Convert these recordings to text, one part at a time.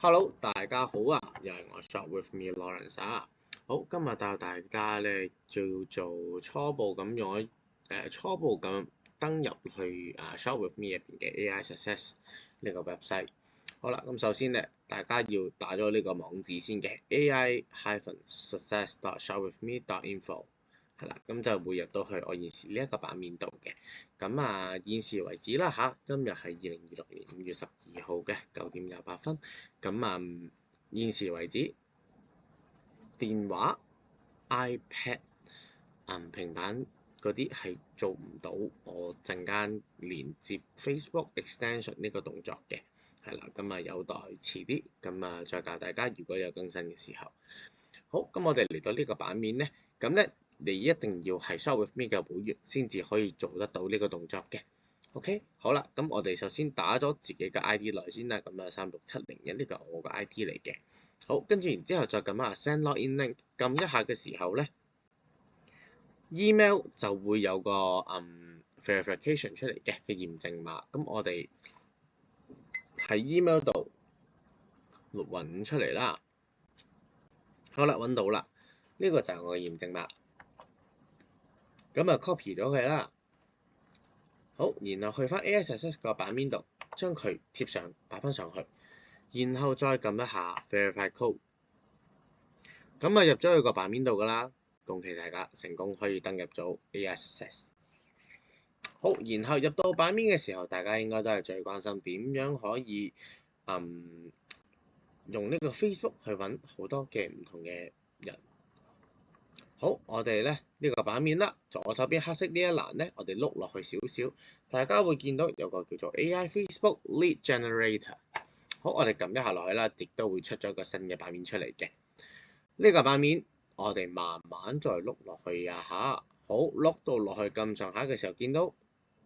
Hello，大家好啊，又係我 Shop with me Lawrence 啊。好，今日教大家咧叫做初步咁用初步咁登入去Shop with me 入邊嘅 AI Success 呢個 website。好啦，咁首先咧，大家要打咗呢個網址先嘅 ai-success.shopwithme.info。係啦，咁就會入到去我現時呢一個版面度嘅。咁現時為止啦嚇，今日係2026年5月12號嘅9點28分。咁現時為止，電話、iPad、平板嗰啲係做唔到我陣間連接 Facebook Extension 呢個動作嘅。係啦，咁有待遲啲，咁再教大家如果有更新嘅時候。好，咁我哋嚟到呢個版面咧，咁咧你一定要係 Shop with me 嘅會員先至可以做得到呢個動作嘅。OK， 好啦，咁我哋首先打咗自己嘅 ID 來先啦，咁36701呢個我個 ID 嚟嘅。好，跟住然之後再撳下 Send Login Link，撳一下嘅時候咧 ，email 就會有個verification 出嚟嘅驗證碼，咁我哋喺 email 度揾出嚟啦。好啦，揾到啦，呢個就係我嘅驗證碼，咁copy 咗佢啦。好，然後去翻 AI Success 個版面度，將佢貼上，擺翻上去，然後再撳一下 Verify Code，咁入咗去個版面度噶啦，恭喜大家成功可以登入咗 AI Success。好，然後入到版面嘅時候，大家應該都係最關心點樣可以用呢個 Facebook 去揾好多嘅唔同嘅人。好，我哋咧呢個版面啦，左手邊黑色呢一欄咧，我哋碌落去少少，大家會見到有個叫做 AI Facebook Lead Generator。好，我哋撳一下落去啦，亦都會出咗一個新嘅版面出嚟嘅。呢個版面我哋慢慢再碌落去啊嚇。好，碌到落去咁上下嘅時候，見到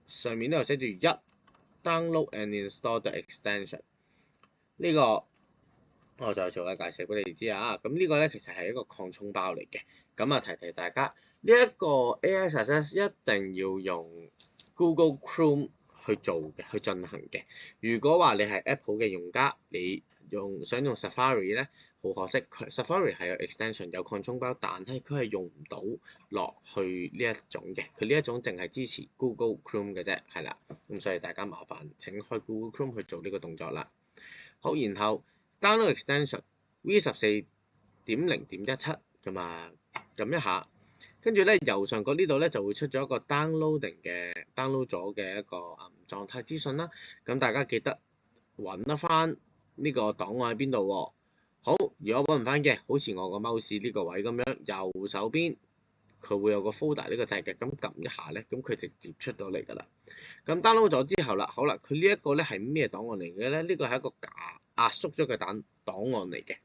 上面呢度寫住1 Download and Install the Extension。呢個我再做個介紹俾你知啊，咁呢個咧其實係一個擴充包嚟嘅，咁提提大家，呢一個 AI Success 一定要用 Google Chrome 去做嘅，去進行嘅。如果話你係 Apple 嘅用家，你想用 Safari 咧，好可惜，Safari 係有 extension 有擴充包，但係佢係用唔到落去呢一種嘅，佢呢一種淨係支持 Google Chrome 嘅啫，係啦，咁所以大家麻煩請開 Google Chrome 去做呢個動作啦。好，然後Download Extension V14.0.17 咁撳一下，跟住咧右上角呢度咧就會出咗一個 download 咗嘅一個狀態資訊啦。咁大家記得揾得翻呢個檔案喺邊度喎？好，如果揾唔翻嘅，好似我個 mouse 呢個位咁樣，右手邊佢會有個 folder 呢個掣嘅，咁撳一下咧，咁佢直接出到嚟㗎啦。咁 download 咗之後啦，好啦，佢呢一個咧係咩檔案嚟嘅咧？呢個係一個壓縮咗嘅檔案嚟嘅。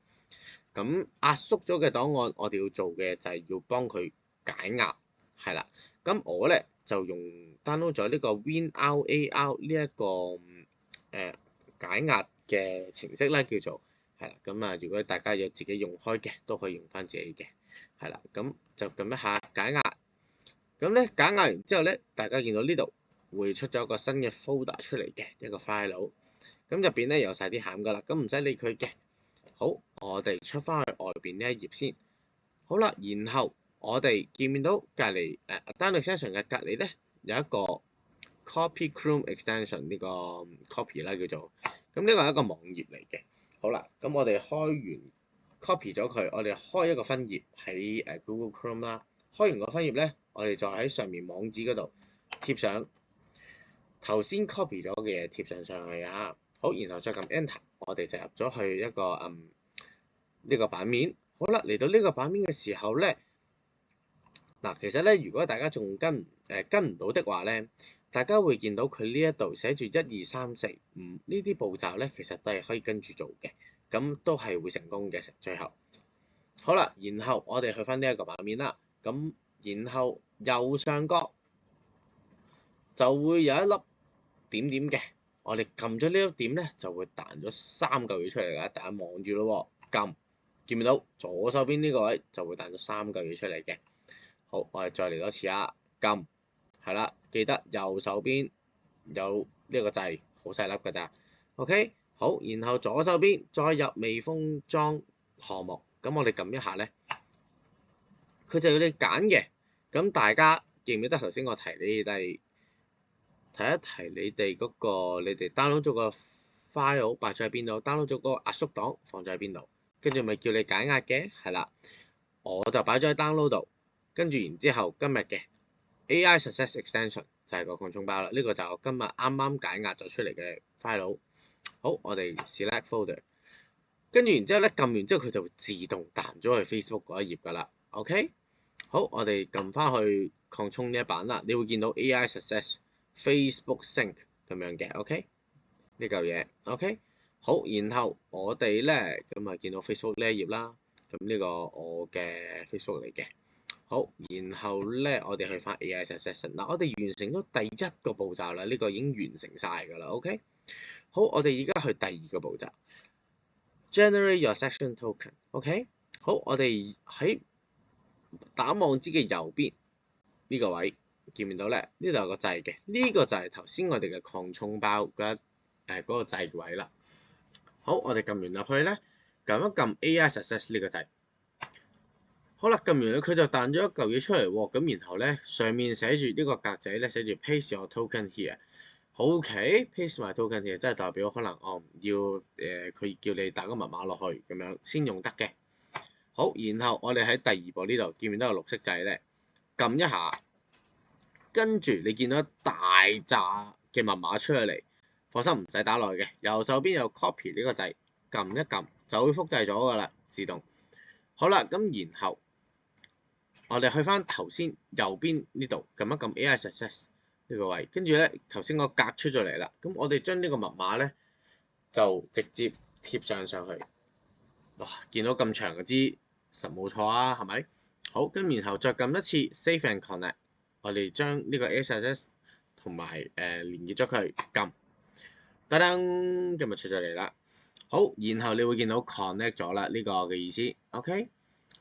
咁壓縮咗嘅檔案，我哋要做嘅就係要幫佢解壓，係啦。咁我咧就用 download 咗呢個 WinRAR 呢一個解壓嘅程式咧，叫做係啦。咁如果大家有自己用開嘅，都可以用翻自己嘅，係啦。咁就撳一下解壓。咁咧解壓完之後咧，大家見到呢度會出咗一個新嘅 folder 出嚟嘅一個 file。咁入邊咧有晒啲餡噶啦，咁唔使理佢嘅。好，我哋出翻去外邊呢一頁先。好啦，然後我哋見到隔離Download Extension 嘅隔離咧有一個 Copy Chrome Extension 呢個 copy 啦叫做。咁呢個係一個網頁嚟嘅。好啦，咁我哋開完 copy 咗佢，我哋開一個分頁喺Google Chrome 啦。開完個分頁咧，我哋就喺上面網址嗰度貼上頭先 copy 咗嘅嘢貼上去啊。好，然後再撳 Enter， 我哋就入咗去一個呢個版面。好啦，嚟到呢個版面嘅時候咧，其實咧，如果大家仲跟唔到的話咧，大家會見到佢呢一度寫住1、2、3、4、5呢啲步驟咧，其實都係可以跟住做嘅，咁都係會成功嘅。最後，好啦，然後我哋去翻呢一個版面啦，咁然後右上角就會有一粒點點嘅。我哋撳咗呢粒點咧，就會彈咗3嚿嘢出嚟㗎，大家望住咯喎，撳見唔到左手邊呢個位就會彈咗3嚿嘢出嚟嘅。好，我哋再嚟多次啊，撳啦，記得右手邊有呢個掣，好細粒㗎咋。OK，好，然後左手邊再入微封裝項目，咁我哋撳一下咧，佢就要你揀嘅。咁大家記唔記得頭先我提你哋提一提你哋嗰個你哋 download 咗個 file 擺咗喺邊度 ，download 咗嗰個壓縮檔放咗喺邊度，跟住咪叫你解壓嘅，係啦，我就擺咗喺 download 度，跟住然之後今日嘅 AI Success Extension 就係個擴充包啦，呢個就係我今日啱啱解壓咗出嚟嘅 file。好，我哋 select folder， 跟住然之後咧撳完之後佢就會自動彈咗去 Facebook 嗰一頁㗎啦。OK， 好，我哋撳翻去擴充呢一版啦，你會見到 AI Success Facebook Sync 咁樣嘅。OK， 呢嚿嘢 OK， 好，然後我哋咧咁啊見到 Facebook 呢一頁啦，咁呢個我嘅 Facebook 嚟嘅。好，然後咧我哋去翻 AI Success 嗱，我哋完成咗第一個步驟啦，呢個已經完成晒㗎啦。OK。好，我哋而家去第二個步驟 ，generate your section token。OK， 好，我哋喺打網址嘅右邊呢個位見唔見到咧？呢度有個掣嘅，呢個就係頭先我哋嘅擴充包嗰個掣位啦。好，我哋撳完入去咧，撳一撳 AI Success 呢個掣。好啦，撳完咧佢就彈咗一嚿嘢出嚟喎。咁然後咧上面寫住呢個格仔咧寫住 paste your token here。OK，paste my token here，即係代表可能我唔要佢叫你打個密碼落去咁樣先用得嘅。好，然後我哋喺第二步呢度見唔見到個綠色掣咧？撳一下，跟住你見到一大紮嘅密碼出嚟，放心唔使打落去嘅。右手邊有 copy 呢個掣，撳一撳就會複製咗㗎啦，自動。好啦，咁然後我哋去翻頭先右邊呢度撳一撳 AI Success。呢個位，跟住咧頭先個格出咗嚟啦，咁我哋將呢個密碼咧就直接貼上去。哇，見到咁長嘅字，實冇錯啊，係咪？好，咁然後再撳一次 Save and Connect， 我哋將呢個 SSS 同埋連結咗佢，撳，噔噔，今日出咗嚟啦。好，然後你會見到 connect 咗啦，呢個嘅意思。OK，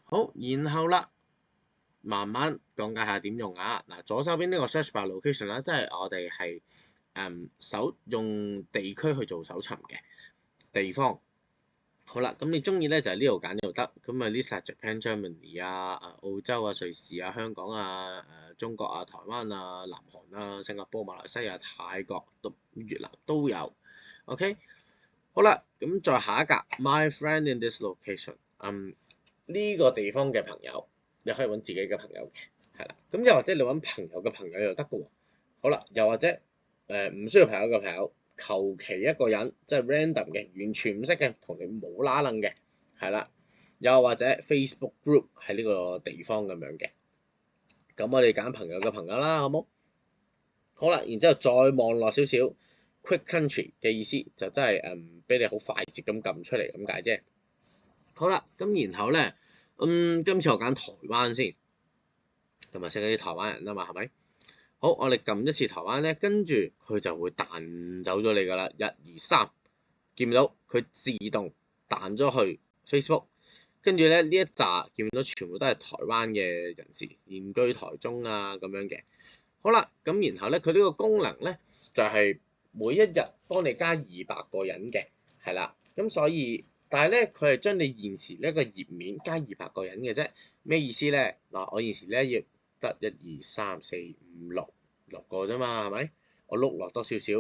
好，然後啦。慢慢講解下點用啊！嗱，左手邊呢個 search by location 啦，即係我哋係用地區去做搜尋嘅地方。好啦，咁你中意咧就係呢度揀就得。咁啊，list Japan、Germany 啊、澳洲啊、瑞士啊、香港啊、中國啊、台灣啊、南韓啊、新加坡、馬來西亞、泰國、越南都有。OK， 好啦，咁再下一格 My friend in this location， 呢個地方嘅朋友。你可以揾自己嘅朋友嘅，係啦。咁又或者你揾朋友嘅朋友又得嘅喎。好啦，又或者唔需要朋友嘅朋友，求其一個人，即係 random 嘅，完全唔識嘅，同你冇拉楞嘅，係啦。又或者 Facebook group 喺呢個地方咁樣嘅。咁我哋揀朋友嘅朋友啦，好冇？好啦，然之後再望落少少 quick country 嘅意思，就真係俾你好快捷咁撳出嚟咁解啫。好啦，咁然後咧。今次我揀台灣先，同埋識嗰啲台灣人啊嘛，係咪？好，我哋撳一次台灣咧，跟住佢就會彈走咗你㗎啦。1、2、3，見唔到佢自動彈咗去 Facebook， 跟住咧呢一紮見唔到全部都係台灣嘅人士，現居台中啊咁樣嘅。好啦，咁然後咧佢呢個功能咧就係每一日幫你加200個人嘅，係啦，咁所以。但係咧，佢係將你現時呢一個頁面加200個人嘅啫，咩意思咧？嗱，我現時呢一頁得1、2、3、4、5、6個啫嘛，係咪？我碌落多少少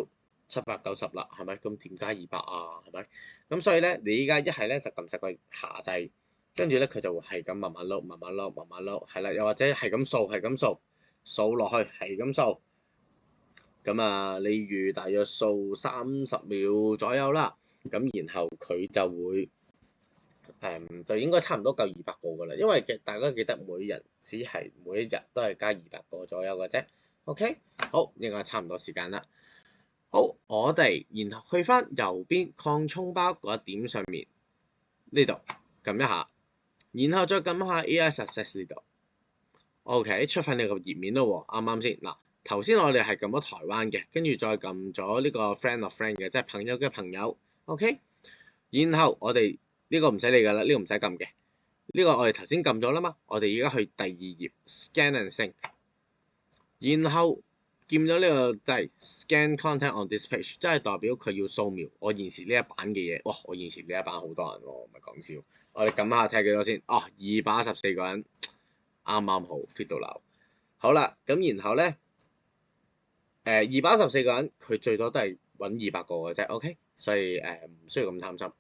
790啦，係咪？咁點加200啊？係咪？咁所以咧，你依家一係咧就撳實個下掣，跟住咧佢就會係咁慢慢碌、慢慢碌、慢慢碌，係啦，又或者係咁掃、係咁掃，掃落去係咁掃。咁啊，例如大約掃30秒左右啦。咁然後佢就會就應該差唔多夠200個㗎啦，因為大家記得每日每一日都係加200個左右嘅啫。OK， 好，應該差唔多時間啦。好，我哋然後去翻右邊擴充包嗰一點上面呢度撳一下，然後再撳下 AI Success 呢度。OK， 出翻你個頁面咯喎，啱啱先嗱。頭先我哋係撳咗台灣嘅，跟住再撳咗呢個 friend of friend 嘅，即係朋友嘅朋友。OK， 然後我哋呢個唔使理㗎啦，呢個唔使撳嘅。呢個我哋頭先撳咗啦嘛，我哋而家去第2頁 Scan and Sync， 然後見到呢個掣 scan content on this page，即係代表佢要掃描我現時呢一版嘅嘢。哇！我現時呢一版好多人喎，唔係講笑。我哋撳下睇幾多先。哦，214個人，啱啱好 fit 到流。好啦，咁然後咧，214個人，佢最多都係揾200個嘅啫。OK， 所以唔需要咁貪心。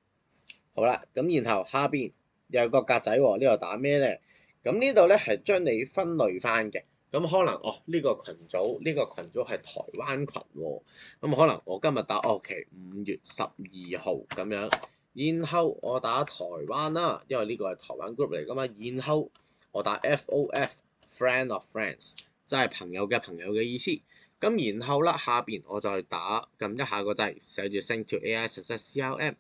好啦，咁然後下邊有個格仔喎，呢度打咩咧？咁呢度咧係將你分類翻嘅。咁可能呢個群組係台灣群喎。咁可能我今日打OK 5月12號咁樣，然後我打台灣啦，因為呢個係台灣 group 嚟噶嘛。然後我打 FOF friend of friends， 即係朋友嘅朋友嘅意思。咁然後啦，下邊我就去撳一下個掣，寫住 send to AI Success CRM，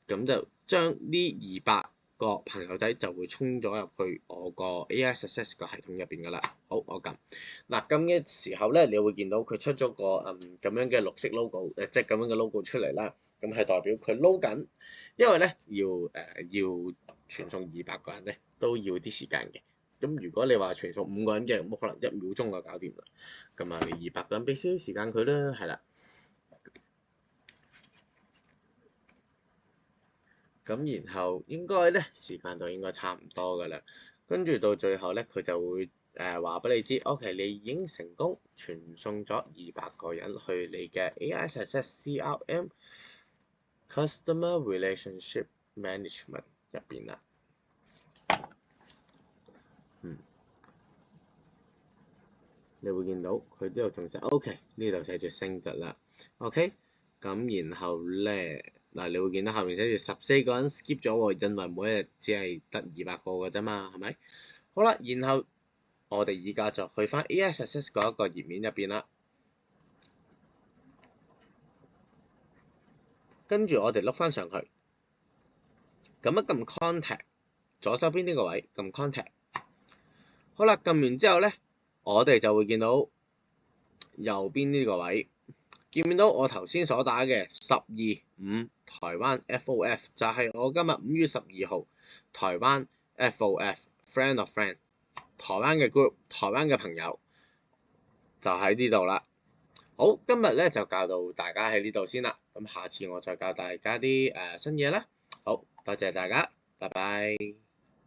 咁就將呢200個朋友仔就會衝咗入去我個 AI Success 個系統入邊噶啦。好，我撳嗱，撳嘅時候咧，你會見到佢出咗個咁樣嘅綠色 logo，即係咁樣嘅 logo 出嚟啦。咁係代表佢撈緊，因為咧要傳送200個人咧都要啲時間嘅。咁如果你話傳送5個人嘅，咁可能1秒鐘就搞掂啦。咁啊，你200個人俾少少時間佢啦，係啦。咁然後應該咧時間就應該差唔多㗎啦，跟住到最後咧佢就會話俾你知 ，OK 你已經成功傳送咗200個人去你嘅 AI Success CRM Customer Relationship Management 入邊啦。你會見到佢呢度仲寫 OK， 呢度寫住升級啦 ，OK。咁然後咧嗱，你會見到後面寫住14個人 skip 咗喎，因為每一日只係得200個嘅啫嘛，係咪？好啦，然後我哋而家就去翻 AI Success 嗰一個頁面入邊啦，跟住我哋碌翻上去，撳一撳 contact， 左手邊呢個位撳 contact。好啦，撳完之後咧，我哋就會見到右邊呢個位。見唔見到我頭先所打嘅12.5台灣 FOF 就係我今日5月12號台灣 FOF friend of friend 台灣嘅 group 台灣嘅朋友就喺呢度啦。好，今日咧就教到大家喺呢度先啦。咁下次我再教大家啲新嘢啦。好，多謝大家，拜拜。